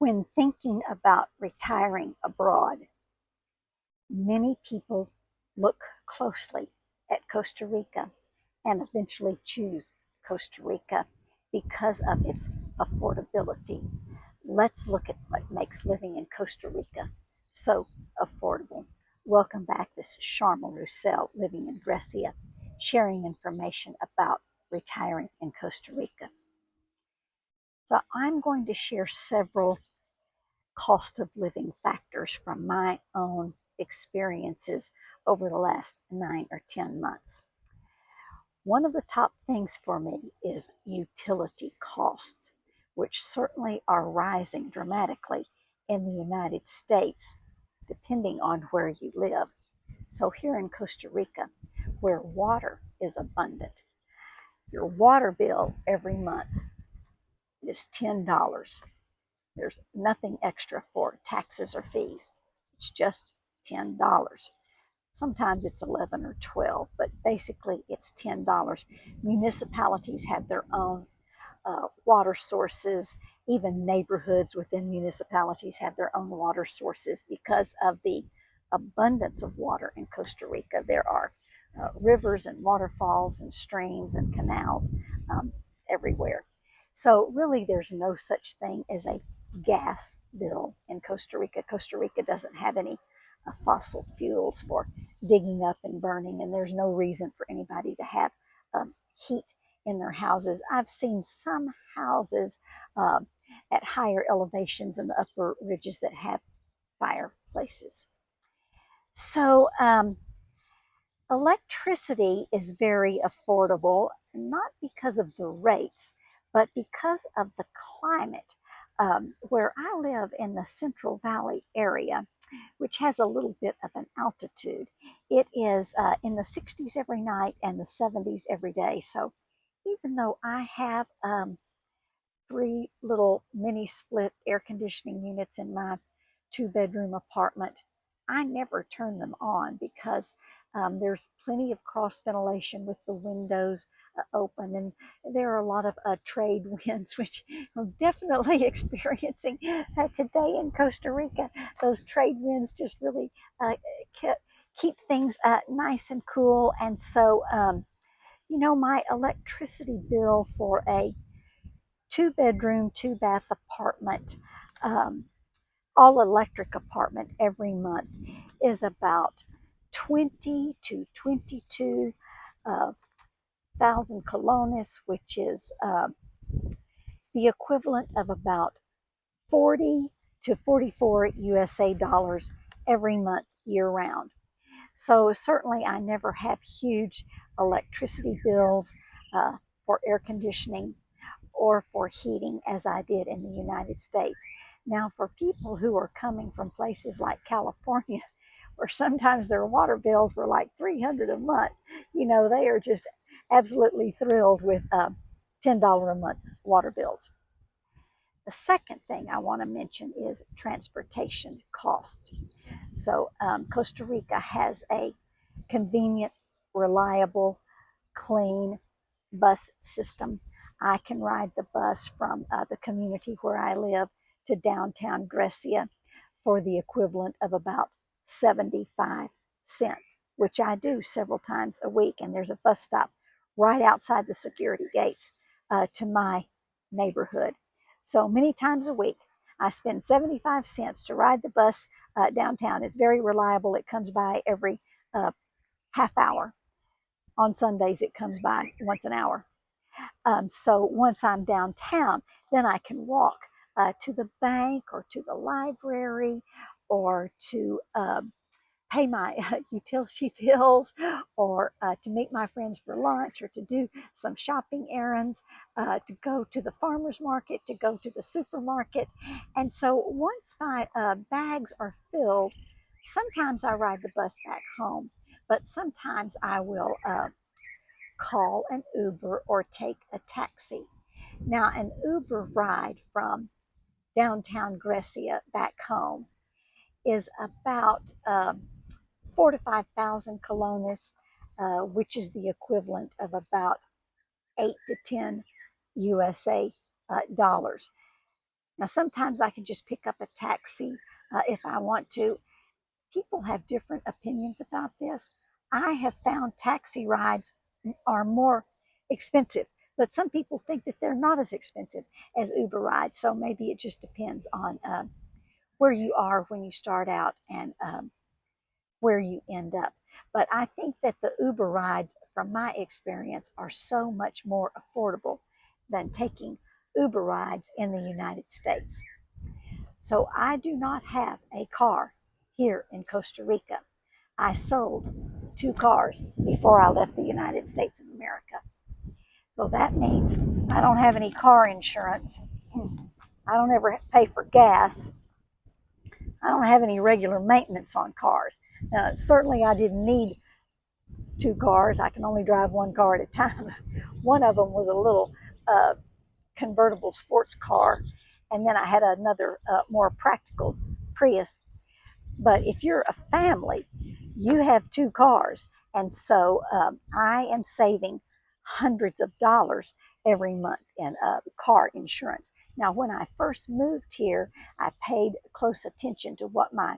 When thinking about retiring abroad, many people look closely at Costa Rica and eventually choose Costa Rica because of its affordability. Let's look at what makes living in Costa Rica so affordable. Welcome back. This is Sharma Roussel, living in Grecia, sharing information about retiring in Costa Rica. So I'm going to share several cost of living factors from my own experiences over the last 9 or 10 months. One of the top things for me is utility costs, which certainly are rising dramatically in the United States, depending on where you live. So, here in Costa Rica, where water is abundant, your water bill every month is $10. There's nothing extra for taxes or fees. It's just $10. Sometimes it's 11 or 12, but basically it's $10. Municipalities have their own water sources. Even neighborhoods within municipalities have their own water sources because of the abundance of water in Costa Rica. There are rivers and waterfalls and streams and canals um, everywhere. So, really, there's no such thing as a gas bill in Costa Rica. Costa Rica doesn't have any fossil fuels for digging up and burning, and there's no reason for anybody to have heat in their houses. I've seen some houses uh, at higher elevations in the upper ridges that have fireplaces. So, electricity is very affordable, not because of the rates, but because of the climate. Where I live in the Central Valley area, which has a little bit of an altitude, it is in the 60s every night and the 70s every day. So even though I have three little mini split air conditioning units in my 2 bedroom apartment, I never turn them on because there's plenty of cross ventilation with the windows open, and there are a lot of trade winds, which I'm definitely experiencing today in Costa Rica. Those trade winds just really uh, keep things nice and cool, and so my electricity bill for a 2 bedroom, 2 bath apartment, um, all electric apartment every month is about 20 to 22 thousand colones, which is the equivalent of about 40 to 44 USA dollars every month year round. So certainly I never have huge electricity bills for air conditioning or for heating as I did in the United States. Now, for people who are coming from places like California, where sometimes their water bills were like 300 a month, they are just absolutely thrilled with $10 a month water bills. The second thing I want to mention is transportation costs. So, Costa Rica has a convenient, reliable, clean bus system. I can ride the bus from the community where I live to downtown Grecia for the equivalent of about 75 cents, which I do several times a week. And there's a bus stop right outside the security gates to my neighborhood. So many times a week, I spend 75 cents to ride the bus downtown. It's very reliable. It comes by every half hour. On Sundays, it comes by once an hour. So once I'm downtown, then I can walk to the bank or to the library or to pay my utility bills or to meet my friends for lunch or to do some shopping errands, to go to the farmer's market, to go to the supermarket. And so once my bags are filled, sometimes I ride the bus back home, but sometimes I will call an Uber or take a taxi. Now, an Uber ride from downtown Grecia back home is about 4 to 5 thousand colones, which is the equivalent of about 8 to 10 USA dollars. Now, sometimes I can just pick up a taxi if I want to. People have different opinions about this. I have found taxi rides are more expensive, but some people think that they're not as expensive as Uber rides. So maybe it just depends on where you are when you start out and where you end up. But I think that the Uber rides, from my experience, are so much more affordable than taking Uber rides in the United States. So I do not have a car here in Costa Rica. I sold 2 cars before I left the United States of America. So that means I don't have any car insurance. I don't ever pay for gas. I don't have any regular maintenance on cars. Certainly, I didn't need 2 cars. I can only drive 1 car at a time. One of them was a little convertible sports car, and then I had another more practical Prius. But if you're a family, you have 2 cars. And so I am saving hundreds of dollars every month in car insurance. Now, when I first moved here, I paid close attention to what my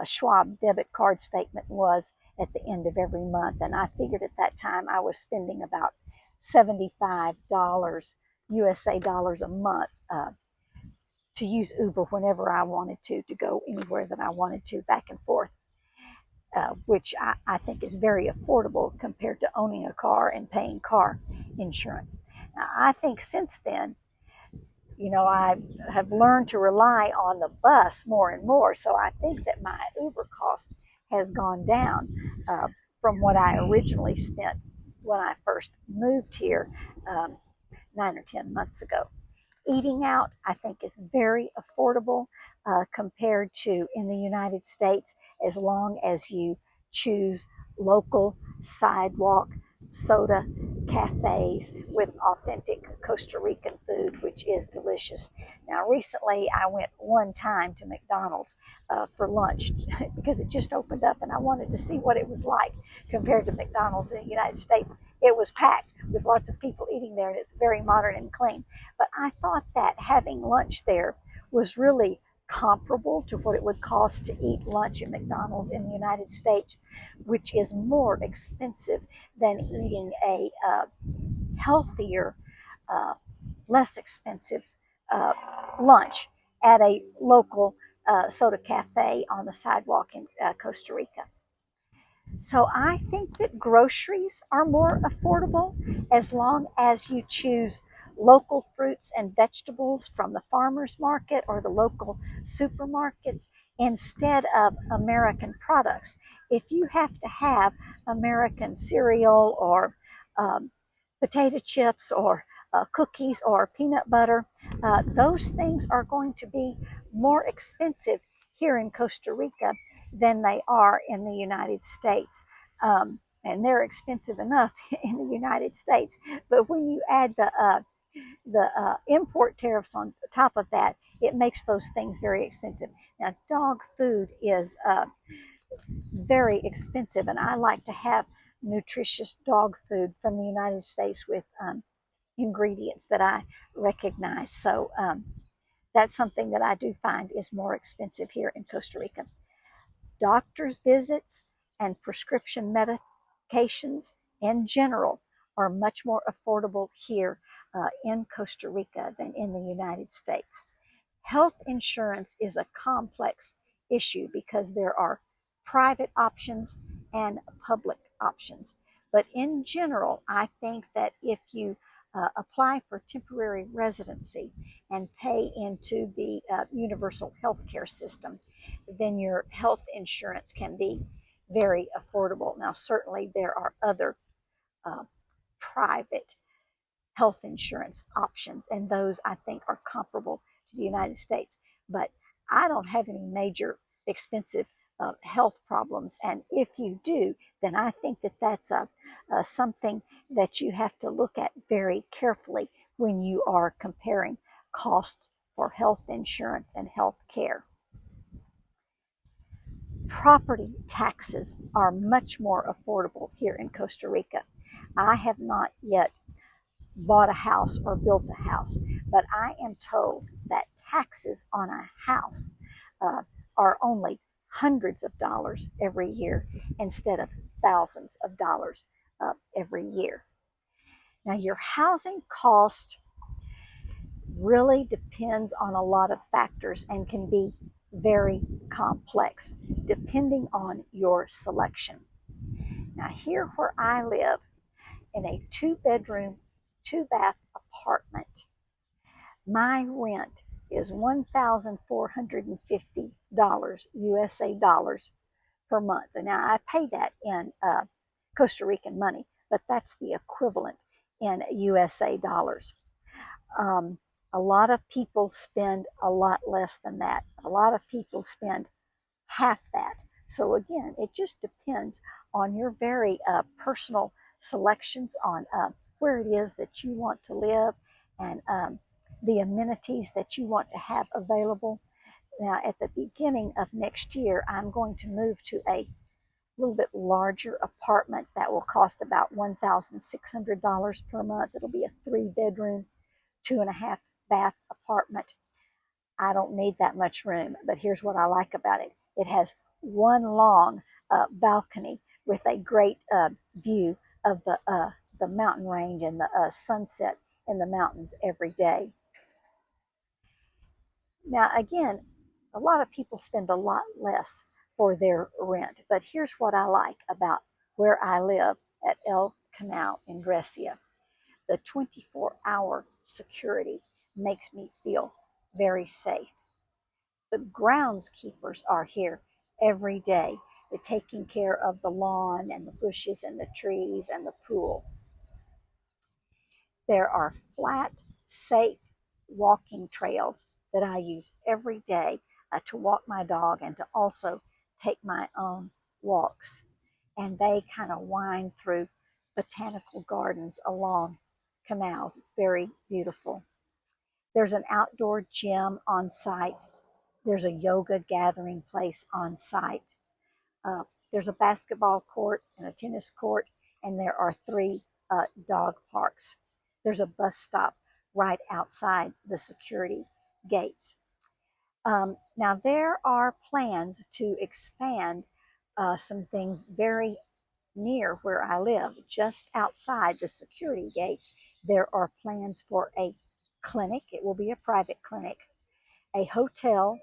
Schwab debit card statement was at the end of every month. And I figured at that time I was spending about $75 USA dollars a month to use Uber whenever I wanted to go anywhere that I wanted to, back and forth, which I think is very affordable compared to owning a car and paying car insurance. Now, I think since then, I have learned to rely on the bus more and more. So I think that my Uber cost has gone down from what I originally spent when I first moved here 9 or 10 months ago. Eating out, I think, is very affordable compared to in the United States, as long as you choose local sidewalk soda cafes with authentic Costa Rican food, which is delicious. Now, recently I went one time to McDonald's for lunch because it just opened up and I wanted to see what it was like compared to McDonald's in the United States. It was packed with lots of people eating there, and it's very modern and clean. But I thought that having lunch there was really comparable to what it would cost to eat lunch at McDonald's in the United States, which is more expensive than eating a healthier, uh, less expensive uh, lunch at a local soda cafe on the sidewalk in Costa Rica. So I think that groceries are more affordable as long as you choose local fruits and vegetables from the farmers market or the local supermarkets instead of American products. If you have to have American cereal or potato chips or cookies or peanut butter, those things are going to be more expensive here in Costa Rica than they are in the United States. And they're expensive enough in the United States. But when you add the import tariffs on top of that, it makes those things very expensive. Now, dog food is very expensive, and I like to have nutritious dog food from the United States with ingredients that I recognize. So that's something that I do find is more expensive here in Costa Rica. Doctor's visits and prescription medications in general are much more affordable here in Costa Rica than in the United States. Health insurance is a complex issue because there are private options and public options. But in general, I think that if you apply for temporary residency and pay into the universal health care system, then your health insurance can be very affordable. Now, certainly there are other uh, private health insurance options, and those I think are comparable to the United States. But I don't have any major expensive health problems, and if you do, then I think that that's something that you have to look at very carefully when you are comparing costs for health insurance and health care. Property taxes are much more affordable here in Costa Rica. I have not yet bought a house or built a house, but I am told that taxes on a house uh, are only hundreds of dollars every year instead of thousands of dollars every year. Now, your housing cost really depends on a lot of factors and can be very complex depending on your selection. Now, here where I live, in a 2 bedroom, 2 bath apartment, my rent is $1,450 USA dollars per month. And now I pay that in Costa Rican money, but that's the equivalent in USA dollars. Um, a lot of people spend a lot less than that. A lot of people spend half that. So again, it just depends on your very personal selections on where it is that you want to live and the amenities that you want to have available. Now, at the beginning of next year, I'm going to move to a little bit larger apartment that will cost about $1,600 per month. It'll be a 3 bedroom, 2.5 bath apartment. I don't need that much room, but here's what I like about it. It has one long balcony with a great view of the mountain range and the sunset in the mountains every day. Now, again, a lot of people spend a lot less for their rent, but here's what I like about where I live at El Canal in Grecia. The 24-hour security makes me feel very safe. The groundskeepers are here every day. They're taking care of the lawn and the bushes and the trees and the pool. There are flat, safe walking trails that I use every day to walk my dog and to also take my own walks. And they kind of wind through botanical gardens along canals. It's very beautiful. There's an outdoor gym on site. There's a yoga gathering place on site. Uh, there's a basketball court and a tennis court, and there are 3 dog parks. There's a bus stop right outside the security gates. Now, there are plans to expand some things very near where I live, just outside the security gates. There are plans for a clinic. It will be a private clinic, a hotel,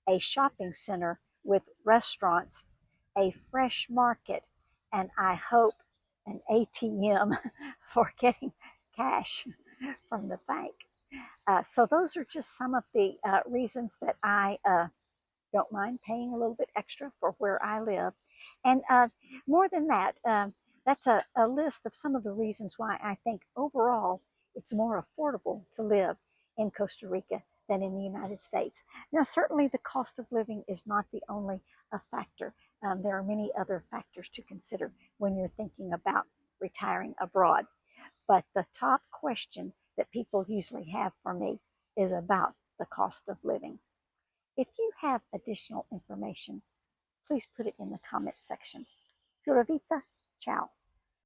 a shopping center with restaurants, a fresh market, and I hope an ATM for getting cash from the bank. So those are just some of the reasons that I don't mind paying a little bit extra for where I live. And more than that, that's a list of some of the reasons why I think overall it's more affordable to live in Costa Rica than in the United States. Now, certainly the cost of living is not the only factor. There are many other factors to consider when you're thinking about retiring abroad. But the top question that people usually have for me is about the cost of living. If you have additional information, please put it in the comment section. Pura Vida, ciao.